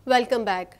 Welcome back.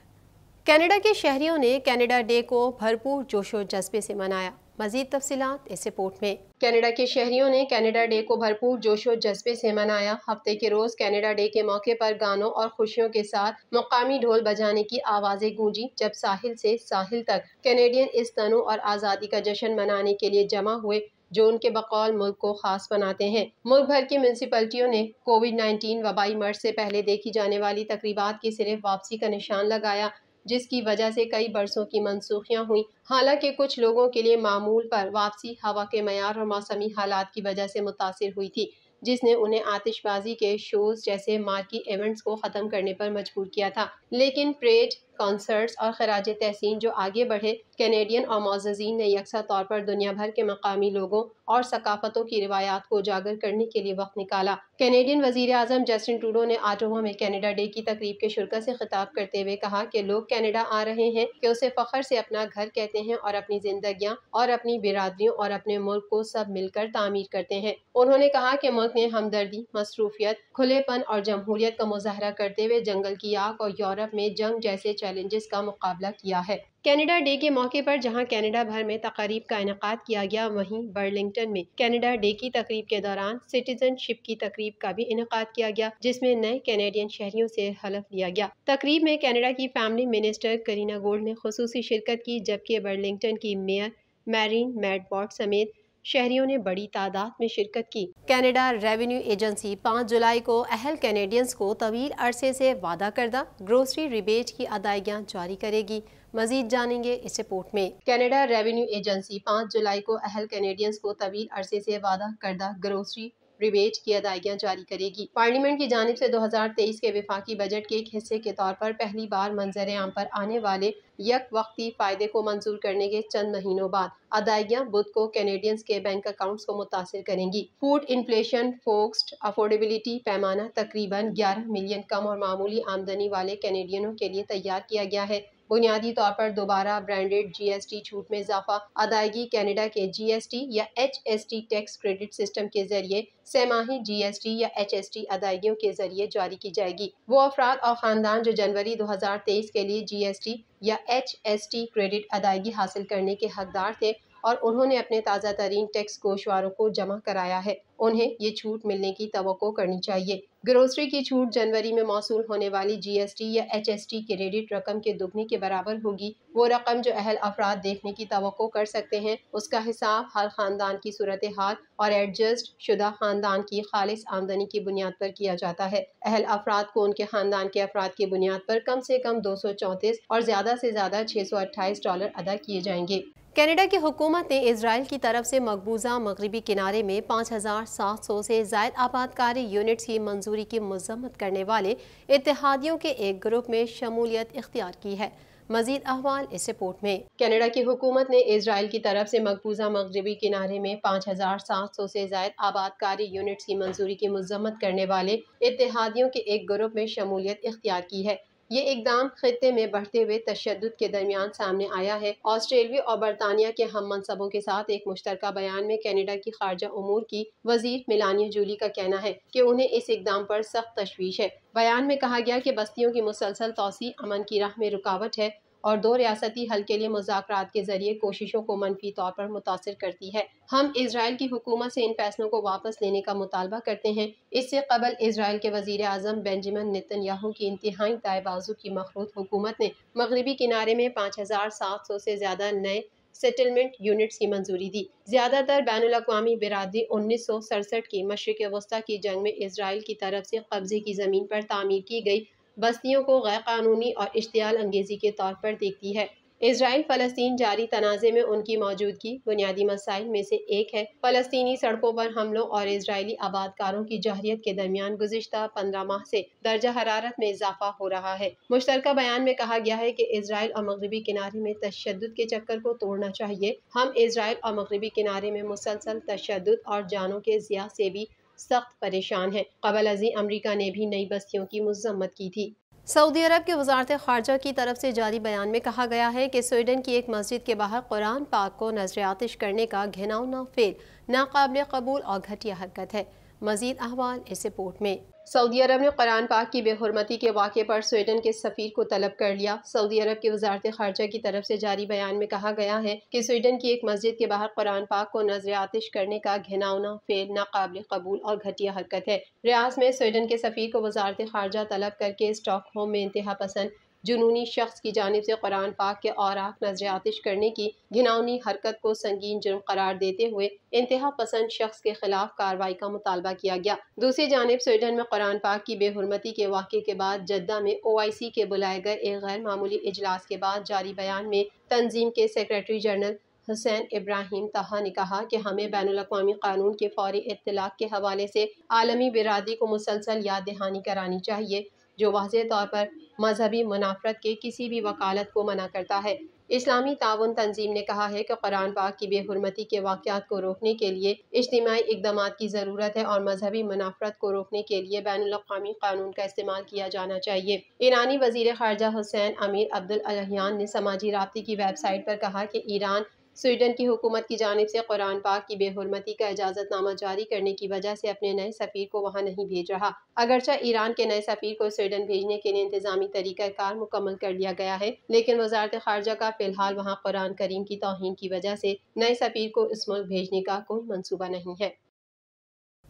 Canada کے شہریوں نے کینیڈا ڈے کو بھرپور جوش و جذبے سے منایا۔ مزید تفصیلات اس رپورٹ میں۔ کینیڈا کے شہریوں نے کینیڈا ڈے کو بھرپور جوش و جذبے سے منایا۔ ہفتے کے روز کینیڈا ڈے کے موقع پر گانوں اور خوشیوں کے ساتھ مقامی ڈھول بجانے کی آوازیں گونجی، جب ساحل سے ساحل تک کینیڈین اس تنوع اور آزادی کا جشن منانے کے لیے جمع ہوئے جو ان کے بقول ملک کو خاص بناتے ہیں۔ ملک بھر کی میونسپلٹیوں نے کووڈ-19 وبائی مرض سے پہلے دیکھی جانے والی تقریبات کی صرف واپسی کا نشان لگایا، جس کی وجہ سے کئی برسوں کی منسوخیاں ہوئیں۔ حالانکہ کچھ لوگوں کے لیے معمول پر واپسی ہوا کے معیار اور موسمی حالات کی وجہ سے متاثر ہوئی تھی، جس نے انہیں آتش بازی کے شوز جیسے مارکی ایونٹس کو ختم کرنے پر مجبور کیا تھا۔ لیکن پریڈ، کنسرٹس اور خراج تحسین جو آگے بڑھے، کینیڈین اور معززین نے یکساں طور پر دنیا بھر کے مقامی لوگوں اور ثقافتوں کی روایات کو اجاگر کرنے کے لیے وقت نکالا۔ کینیڈین وزیر اعظم جسٹن ٹروڈو نے آٹاوا میں کینیڈا ڈے کی تقریب کے شرکاء سے خطاب کرتے ہوئے کہا کہ لوگ کینیڈا آ رہے ہیں کہ اسے فخر سے اپنا گھر کہتے ہیں اور اپنی زندگیاں اور اپنی برادریوں اور اپنے ملک کو سب مل کر تعمیر کرتے ہیں۔ انہوں نے کہا کہ ملک نے ہمدردی، مصروفیت، کھلے پن اور جمہوریت کا مظاہرہ کرتے ہوئے جنگل کی آگ اور یورپ میں جنگ جیسے چیلنجز کا مقابلہ کیا ہے۔ کینیڈا ڈے کے موقع پر جہاں کینیڈا بھر میں تقاریب کا انعقاد کیا گیا، وہیں برلنگٹن میں کینیڈا ڈے کی تقریب کے دوران سٹیزن شپ کی تقریب کا بھی انعقاد کیا گیا، جس میں نئے کینیڈین شہریوں سے حلف لیا گیا۔ تقریب میں کینیڈا کی فیملی منسٹر کرینا گولڈ نے خصوصی شرکت کی، جبکہ برلنگٹن کی میئر میرین میڈبارٹ سمیت شہریوں نے بڑی تعداد میں شرکت کی۔ کینیڈا ریونیو ایجنسی 5 جولائی کو اہل کینیڈینز کو طویل عرصے سے وعدہ کردہ گروسری ریبیٹ کی ادائیگیاں جاری کرے گی۔ مزید جانیں گے اس رپورٹ میں۔ کینیڈا ریونیو ایجنسی 5 جولائی کو اہل کینیڈینز کو طویل عرصے سے وعدہ کردہ گروسری ریبیٹ کی ادائیگیاں جاری کرے گی۔ پارلیمنٹ کی جانب سے 2023 کے وفاقی بجٹ کے ایک حصے کے طور پر پہلی بار منظر عام پر آنے والے یک وقتی فائدے کو منظور کرنے کے چند مہینوں بعد ادائیگیاں بدھ کو کینیڈینز کے بینک اکاؤنٹس کو متاثر کریں گی۔ فوڈ انفلیشن فوکسڈ افورڈیبلٹی پیمانہ تقریباً 11 ملین کم اور معمولی آمدنی والے کینیڈینوں کے لیے تیار کیا گیا ہے۔ بنیادی طور پر دوبارہ برانڈڈ جی ایس ٹی چھوٹ میں اضافہ، ادائیگی کینیڈا کے جی ایس ٹی یا H S T tax credit system کے ذریعے سہ ماہی جی ایس ٹی یا ایچ ایس ٹی ادائیگیوں کے ذریعے جاری کی جائے گی۔ وہ افراد اور خاندان جو جنوری 2023 کے لیے جی ایس ٹی یا ایچ ایس ٹی کریڈٹ ادائیگی حاصل کرنے کے حقدار تھے اور انہوں نے اپنے تازہ ترین ٹیکس گوشواروں کو جمع کرایا ہے، انہیں یہ چھوٹ ملنے کی توقع کرنی چاہیے۔ گروسری کی چھوٹ جنوری میں موصول ہونے والی جی ایس ٹی یا ایچ ایس ٹی کریڈٹ رقم کے دگنے کے برابر ہوگی۔ وہ رقم جو اہل افراد دیکھنے کی توقع کر سکتے ہیں، اس کا حساب ہر خاندان کی صورتحال اور ایڈجسٹ شدہ خاندان کی خالص آمدنی کی بنیاد پر کیا جاتا ہے۔ اہل افراد کو ان کے خاندان کے افراد کی بنیاد پر کم سے کم $234 اور زیادہ سے زیادہ $628 ادا کیے جائیں گے۔ کینیڈا کی حکومت نے اسرائیل کی طرف سے مقبوضہ مغربی کنارے میں 5700 سے زائد آبادکاری یونٹس کی منظوری کی مذمت کرنے والے اتحادیوں کے ایک گروپ میں شمولیت اختیار کی ہے۔ مزید احوال اس رپورٹ میں۔ کینیڈا کی حکومت نے اسرائیل کی طرف سے مقبوضہ مغربی کنارے میں 5700 سے زائد آبادکاری یونٹس کی منظوری کی مذمت کرنے والے اتحادیوں کے ایک گروپ میں شمولیت اختیار کی ہے۔ یہ اقدام خطے میں بڑھتے ہوئے تشدد کے درمیان سامنے آیا ہے۔ آسٹریلوی اور برطانیہ کے ہم منصبوں کے ساتھ ایک مشترکہ بیان میں کینیڈا کی خارجہ امور کی وزیر میلانیہ جولی کا کہنا ہے کہ انہیں اس اقدام پر سخت تشویش ہے۔ بیان میں کہا گیا کہ بستیوں کی مسلسل توسیع امن کی راہ میں رکاوٹ ہے اور دو ریاستی حل کے لیے مذاکرات کے ذریعے کوششوں کو منفی طور پر متاثر کرتی ہے۔ ہم اسرائیل کی حکومت سے ان فیصلوں کو واپس لینے کا مطالبہ کرتے ہیں۔ اس سے قبل اسرائیل کے وزیر اعظم بنجمن نیتن یاہو کی انتہائی دائیں بازو کی مخلوط حکومت نے مغربی کنارے میں 5700 سے زیادہ نئے سیٹلمنٹ یونٹس کی منظوری دی۔ زیادہ تر بین الاقوامی برادری 1967 کی مشرق وسطیٰ کی جنگ میں اسرائیل کی طرف سے قبضے کی زمین پر تعمیر کی گئی بستیوں کو غیر قانونی اور اشتعال انگیزی کے طور پر دیکھتی ہے۔ اسرائیل فلسطین جاری تنازع میں ان کی موجودگی بنیادی مسائل میں سے ایک ہے۔ فلسطینی سڑکوں پر حملوں اور اسرائیلی آبادکاروں کی جارحیت کے درمیان گزشتہ 15 ماہ سے درجہ حرارت میں اضافہ ہو رہا ہے۔ مشترکہ بیان میں کہا گیا ہے کہ اسرائیل اور مغربی کنارے میں تشدد کے چکر کو توڑنا چاہیے۔ ہم اسرائیل اور مغربی کنارے میں مسلسل تشدد اور جانوں کے ضیاع سے بھی سخت پریشان ہیں۔ قبل ازیں امریکہ نے بھی نئی بستیوں کی مذمت کی تھی۔ سعودی عرب کی وزارت خارجہ کی طرف سے جاری بیان میں کہا گیا ہے کہ سویڈن کی ایک مسجد کے باہر قرآن پاک کو نذر آتش کرنے کا گھناؤنا فعل ناقابل قبول اور گھٹیا حرکت ہے۔ مزید احوال اس رپورٹ میں۔ سعودی عرب نے قرآن پاک کی بے حرمتی کے واقعے پر سویڈن کے سفیر کو طلب کر لیا۔ سعودی عرب کی وزارت خارجہ کی طرف سے جاری بیان میں کہا گیا ہے کہ سویڈن کی ایک مسجد کے باہر قرآن پاک کو نذر آتش کرنے کا گھناؤنا فعل ناقابل قبول اور گھٹیا حرکت ہے۔ ریاض میں سویڈن کے سفیر کو وزارت خارجہ طلب کر کے اسٹاک ہوم میں انتہا پسند جنونی شخص کی جانب سے قرآن پاک کے اوراق نذر آتش کرنے کی گھناؤنی حرکت کو سنگین جرم قرار دیتے ہوئے انتہا پسند شخص کے خلاف کارروائی کا مطالبہ کیا گیا۔ دوسری جانب سویڈن میں قرآن پاک کی بے حرمتی کے واقعے کے بعد جدہ میں OIC کے بلائے گئے ایک غیر معمولی اجلاس کے بعد جاری بیان میں تنظیم کے سیکریٹری جنرل حسین ابراہیم طہا نے کہا کہ ہمیں بین الاقوامی قانون کے فوری اطلاق کے حوالے سے عالمی برادری کو مسلسل یاد دہانی کرانی چاہیے جو واضح طور پر مذہبی منافرت کے کسی بھی وکالت کو منع کرتا ہے۔ اسلامی تعاون تنظیم نے کہا ہے کہ قرآن پاک کی بے حرمتی کے واقعات کو روکنے کے لیے اجتماعی اقدامات کی ضرورت ہے اور مذہبی منافرت کو روکنے کے لیے بین الاقوامی قانون کا استعمال کیا جانا چاہیے۔ ایرانی وزیر خارجہ حسین امیر عبداللہیان نے سماجی رابطے کی ویب سائٹ پر کہا کہ ایران سویڈن کی حکومت کی جانب سے قرآن پاک کی بے حرمتی کا اجازت نامہ جاری کرنے کی وجہ سے اپنے نئے سفیر کو وہاں نہیں بھیج رہا۔ اگرچہ ایران کے نئے سفیر کو سویڈن بھیجنے کے لیے انتظامی طریقہ کار مکمل کر لیا گیا ہے لیکن وزارت خارجہ کا فی الحال وہاں قرآن کریم کی توہین کی وجہ سے نئے سفیر کو اس ملک بھیجنے کا کوئی منصوبہ نہیں ہے۔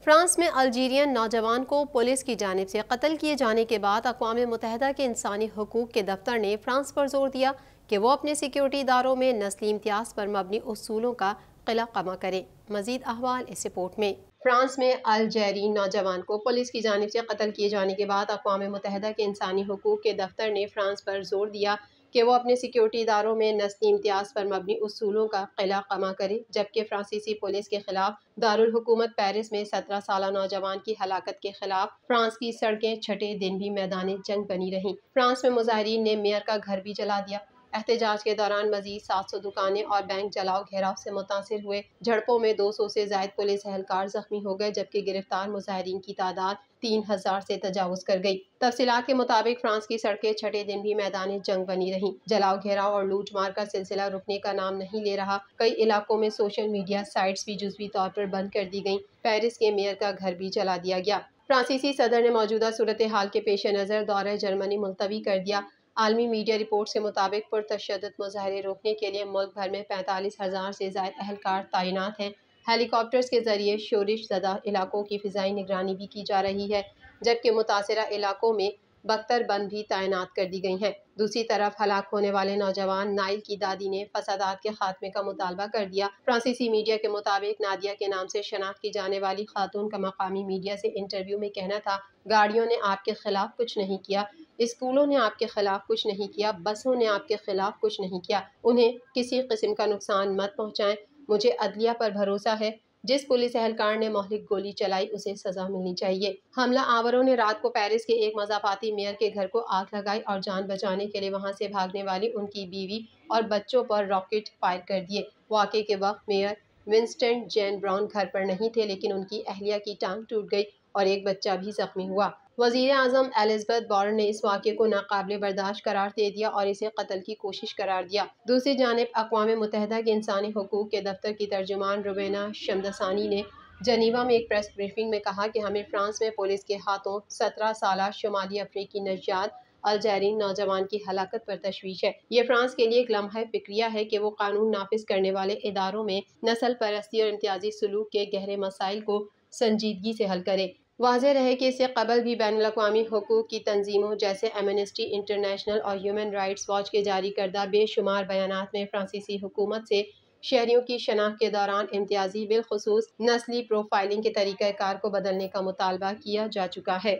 فرانس میں الجیرین نوجوان کو پولیس کی جانب سے قتل کیے جانے کے بعد اقوام متحدہ کے انسانی حقوق کے دفتر نے فرانس پر زور دیا کہ وہ اپنے سیکیورٹی اداروں میں نسلی امتیاز پر مبنی اصولوں کا قلع قمع کرے۔ مزید احوال اس رپورٹ میں۔ فرانس میں الجیرین نوجوان کو پولیس کی جانب سے قتل کیے جانے کے بعد اقوام متحدہ کے انسانی حقوق کے دفتر نے فرانس پر زور دیا کہ وہ اپنے سیکیورٹی اداروں میں نسلی امتیاز پر مبنی اصولوں کا قلع قمع کرے جبکہ فرانسیسی پولیس کے خلاف دارالحکومت پیرس میں 17 سالہ نوجوان کی ہلاکت کے خلاف فرانس کی سڑکیں چھٹے دن بھی میدان جنگ بنی رہیں۔ فرانس میں مظاہرین نے میئر کا گھر بھی جلا دیا۔ احتجاج کے دوران مزید 700 دکانیں اور بینک جلاؤ گھیراؤ سے متاثر ہوئے۔ جھڑپوں میں 200 سے زائد پولیس اہلکار زخمی ہو گئے جبکہ گرفتار مظاہرین کی تعداد 3000 سے تجاوز کر گئی۔ تفصیلات کے مطابق فرانس کی سڑکیں چھٹے دن بھی میدان جنگ بنی رہیں۔ جلاؤ گھیراؤ اور لوٹ مار کا سلسلہ رکنے کا نام نہیں لے رہا۔ کئی علاقوں میں سوشل میڈیا سائٹس بھی جزوی طور پر بند کر دی گئیں۔ پیرس کے میئر کا گھر بھی جلا دیا گیا۔ فرانسیسی صدر نے موجودہ صورتحال کے پیش نظر دورہ جرمنی ملتوی کر دیا۔ عالمی میڈیا رپورٹ کے مطابق پرتشدد مظاہرے روکنے کے لیے ملک بھر میں 45,000 سے زائد اہلکار تعینات ہیں۔ ہیلی کاپٹرز کے ذریعے شورش زدہ علاقوں کی فضائی نگرانی بھی کی جا رہی ہے جبکہ متاثرہ علاقوں میں بختر بند بھی تعینات کر دی گئی ہیں۔ دوسری طرف ہلاک ہونے والے نوجوان نائل کی دادی نے فسادات کے خاتمے کا مطالبہ کر دیا۔ فرانسیسی میڈیا کے مطابق نادیہ کے نام سے شناخت کی جانے والی خاتون کا مقامی میڈیا سے انٹرویو میں کہنا تھا، گاڑیوں نے آپ کے خلاف کچھ نہیں کیا، اسکولوں نے آپ کے خلاف کچھ نہیں کیا، بسوں نے آپ کے خلاف کچھ نہیں کیا، انہیں کسی قسم کا نقصان مت پہنچائیں، مجھے عدلیہ پر بھروسہ ہے، جس پولیس اہلکار نے مہلک گولی چلائی اسے سزا ملنی چاہیے۔ حملہ آوروں نے رات کو پیرس کے ایک مضافاتی میئر کے گھر کو آگ لگائی اور جان بچانے کے لیے وہاں سے بھاگنے والی ان کی بیوی اور بچوں پر راکٹ فائر کر دیے۔ واقعے کے وقت میئر ونسٹن جین براؤن گھر پر نہیں تھے لیکن ان کی اہلیہ کی ٹانگ ٹوٹ گئی اور ایک بچہ بھی زخمی ہوا۔ وزیر اعظم ایلزبتھ بارن نے اس واقعے کو ناقابل برداشت قرار دے دیا اور اسے قتل کی کوشش قرار دیا۔ دوسری جانب اقوام متحدہ کے انسانی حقوق کے دفتر کی ترجمان روبینا شمدسانی نے جنیوا میں ایک پریس بریفنگ میں کہا کہ ہمیں فرانس میں پولیس کے ہاتھوں 17 سالہ شمالی افریقی نژاد الجیرین نوجوان کی ہلاکت پر تشویش ہے۔ یہ فرانس کے لیے ایک لمحہ فکریہ ہے کہ وہ قانون نافذ کرنے والے اداروں میں نسل پرستی اور امتیازی سلوک کے گہرے مسائل کو سنجیدگی سے حل کرے۔ واضح رہے کہ اس سے قبل بھی بین الاقوامی حقوق کی تنظیموں جیسے ایمنسٹی انٹرنیشنل اور ہیومن رائٹس واچ کے جاری کردہ بے شمار بیانات میں فرانسیسی حکومت سے شہریوں کی شناخت کے دوران امتیازی بالخصوص نسلی پروفائلنگ کے طریقہ کار کو بدلنے کا مطالبہ کیا جا چکا ہے۔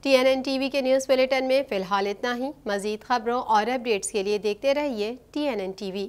TNN TV کے نیوز بلیٹن میں فی الحال اتنا ہی۔ مزید خبروں اور اپڈیٹس کے لیے دیکھتے رہیے TNN TV۔